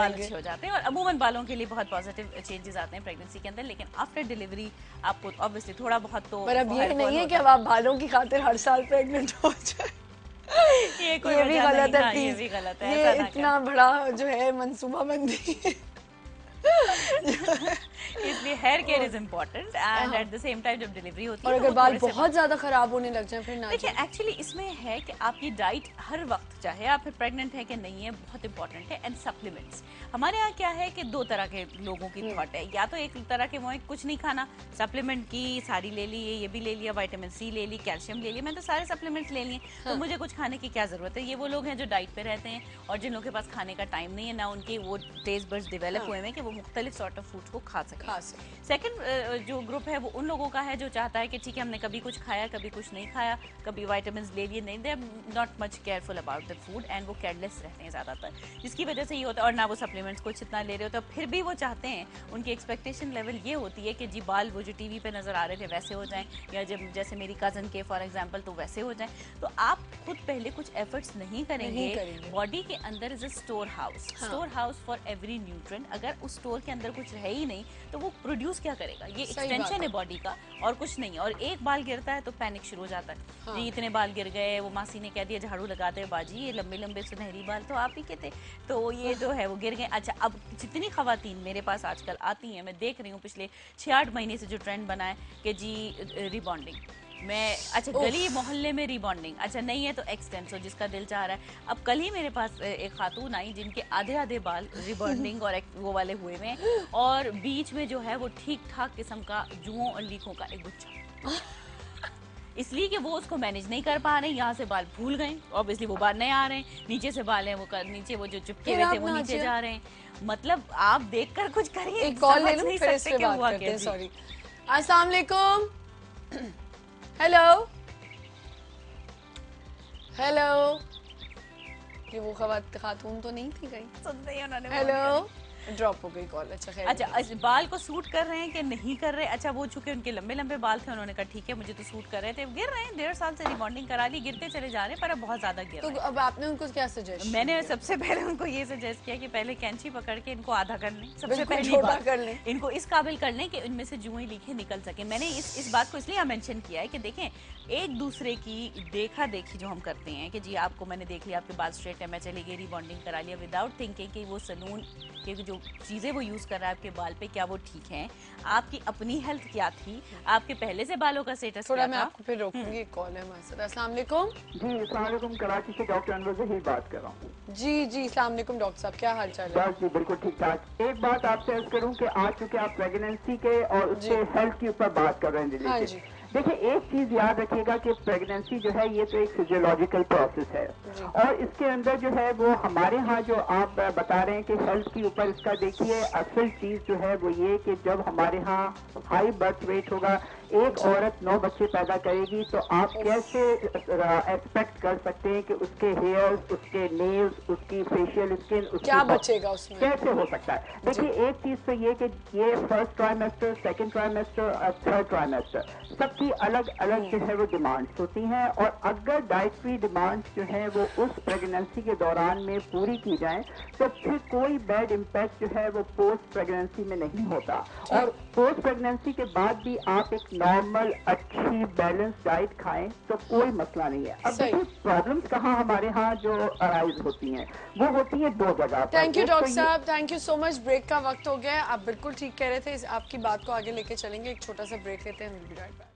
बाल अच्छे हो जाते हैं और अमूमन बालों के लिए बहुत पॉजिटिव चेंजेस आते हैं प्रेगनेंसी के अंदर, लेकिन आफ्टर डिलीवरी आपको ऑब्वियसली थोड़ा बहुत तो पर अब ये नहीं है कि अब आप बालों की खातिर हर साल प्रेग्नेंट हो जाए। ये कोई भी गलत है, ये भी गलत है, ये इतना बड़ा जो है मंसूबाबंदी इसलिए hair care is important and at the same time जब डिलीवरी होती है और अगर बाल बहुत ज्यादा खराब होने लग जाए फिर ना। देखिए एक्चुअली इसमें है कि आपकी डाइट हर वक्त, चाहे आप प्रेग्नेंट है कि नहीं है, बहुत इंपॉर्टेंट है। एंड सप्लीमेंट्स हमारे यहाँ क्या है कि दो तरह के लोगों की थॉट है, या तो एक तरह के वो है कुछ नहीं खाना, सप्लीमेंट की सारी ले ली, ये भी ले लिया, विटामिन सी ले ली, कैल्शियम ले लिया, मैं तो सारे सप्लीमेंट्स ले लिए, तो मुझे कुछ खाने की क्या जरूरत है। ये वो लोग हैं जो डाइट पे रहते हैं और जिन लोगों के पास खाने का टाइम नहीं है, ना उनके वो टेस्ट बड्स डेवलप हुए हैं कि वो मुख्तलिफ सॉर्ट ऑफ फूड को खा सकें। सेकंड जो ग्रुप है वो उन लोगों का है जो चाहता है कि ठीक है हमने कभी कुछ खाया, कभी कुछ नहीं खाया, कभी विटामिन ले लिए नहीं, they are not much careful about the food and वो केयरलेस रहते हैं ज़्यादातर, जिसकी वजह से ये होता है। और ना वो सप्लीमेंट्स कुछ इतना ले रहे होते हैं, फिर भी वो चाहते हैं, उनकी एक्सपेक्टेशन लेवल ये होती है कि जी बाल वो जो टीवी पे नजर आ रहे थे वैसे हो जाएं, या जब जैसे मेरी कजन के फॉर एग्जाम्पल तो वैसे हो जाएं। तो आप खुद पहले कुछ एफर्ट्स नहीं करेंगे। बॉडी के अंदर is a store house for every nutrient. अगर उस स्टोर के अंदर कुछ है ही नहीं तो वो प्रोड्यूस क्या करेगा? ये एक्सटेंशन है बॉडी का और कुछ नहीं। और एक बाल गिरता है तो पैनिक शुरू हो जाता है, जी इतने बाल गिर गए, वो मासी ने कह दिया झाड़ू लगाते हैं बाजी, ये लंबे लंबे सुनहरी बाल तो आप ही के थे, तो ये जो है वो गिर गए। अच्छा, अब जितनी खवातीन मेरे पास आजकल आती हैं, मैं देख रही हूँ पिछले 6-8 महीने से जो ट्रेंड बना है कि जी रिबॉन्डिंग, मैं अच्छा गली मोहल्ले में रिबॉन्डिंग, अच्छा नहीं है तो एक्सटेंसो, जिसका दिल चाह रहा है। अब कल ही मेरे पास एक खातून आई जिनके आधे आधे बाल रिबॉन्डिंग और वो वाले हुए में, और बीच में जो है वो ठीक ठाक किस्म का जुओं और लीखों का एक गुच्छा, इसलिए कि वो उसको मैनेज नहीं कर पा रहे। यहाँ से बाल फूल गए, ऑब्वियसली वो बाल नए आ रहे हैं, नीचे से बाल हैं वो नीचे वो जो चिपके हुए थे वो नीचे जा रहे हैं। मतलब आप देखकर कुछ करिए। एक कॉल ले लो फिर इस पे बात करते हैं। सॉरी, अस्सलाम वालेकुम। हेलो हेलो, ये वो खातून तो नहीं थी कहीं, सुनते ही उन्होंने हेलो ड्रॉप हो गई कॉल। अच्छा खैर, अच्छा बाल को सूट कर रहे हैं कि नहीं कर रहे? अच्छा वो चूंकि उनके लंबे लंबे बाल थे, उन्होंने कहा ठीक है मुझे तो सूट कर रहे थे, गिर रहे हैं, 1.5 साल से रिबॉन्डिंग करा ली, गिरते चले जा रहे हैं पर अब बहुत ज्यादा गिर रहे हैं। तो अब आपने उनको क्या सजेस्ट? मैंने सबसे पहले उनको ये सजेस्ट किया कि पहले कैंची पकड़ के इनको आधा कर लें, सबसे पहले छोटा कर लें, इनको इस काबिल कर लें कि इनमें से जुएं लीखे निकल सके। मैंने इस बात को इसलिए मेंशन किया है कि देखें एक दूसरे की देखा देखी जो हम करते हैं कि जी आपको मैंने देख लिया, आपके बाल स्ट्रेट है, मैं चली गई रिबॉन्डिंग करा लिया, विदाउट थिंकिंग कि वो सलून के जो चीजें वो यूज कर रहा है आपके बाल पे क्या वो ठीक है, आपकी अपनी हेल्थ क्या थी, आपके पहले से बालों का स्टेटस थोड़ा मैं आपको फिर रोकूंगी। कॉल है हमारे साथ। अस्सलाम वालेकुम। जी अस्सलाम वालेकुम, कराची से डॉक्टर अनवर जहीर बात कर रहा हूँ। जी जी अस्सलाम वालेकुम डॉक्टर साहब, क्या हाल चाल है? बस जी बिल्कुल ठीक ठाक। एक बात आपसे अर्ज करूँ कि आज चूंकि आप प्रेगनेंसी के और उसके हेल्थ के ऊपर बात कर रहे हैं, हाँ जी, देखिए एक चीज याद रखिएगा कि प्रेगनेंसी जो है ये तो एक फिजियोलॉजिकल प्रोसेस है और इसके अंदर जो है वो हमारे यहाँ जो आप बता रहे हैं कि हेल्थ के ऊपर, इसका देखिए असल चीज जो है वो ये कि जब हमारे यहाँ हाई बर्थ रेट होगा, एक औरत 9 बच्चे पैदा करेगी, तो आप कैसे एक्सपेक्ट कर सकते हैं कि उसके हेयर्स, उसके नेल्स, उसकी फेशियल स्किन, क्या बचेगा उसमें? कैसे हो सकता है? देखिए एक चीज तो ये कि ये फर्स्ट ट्राइमेस्टर, सेकंड ट्राइमेस्टर और थर्ड ट्राइमेस्टर सबकी अलग अलग जो है वो डिमांड्स होती हैं, और अगर डाइटरी डिमांड्स जो है वो उस प्रेगनेंसी के दौरान में पूरी की जाएं तो फिर कोई बैड इम्पैक्ट जो है वो पोस्ट प्रेगनेंसी में नहीं होता। और पोस्ट प्रेगनेंसी के बाद भी आप एक नॉर्मल अच्छी बैलेंस डाइट खाएं तो कोई मसला नहीं है। अब देखिए प्रॉब्लम्स कहाँ हमारे यहाँ जो अराइज होती हैं वो होती है 2 जगह। थैंक यू डॉक्टर साहब, thank you so much. Break का वक्त हो गया है, आप बिल्कुल ठीक कह रहे थे, आपकी बात को आगे लेके चलेंगे। एक छोटा सा ब्रेक लेते हैं, we'll be right back.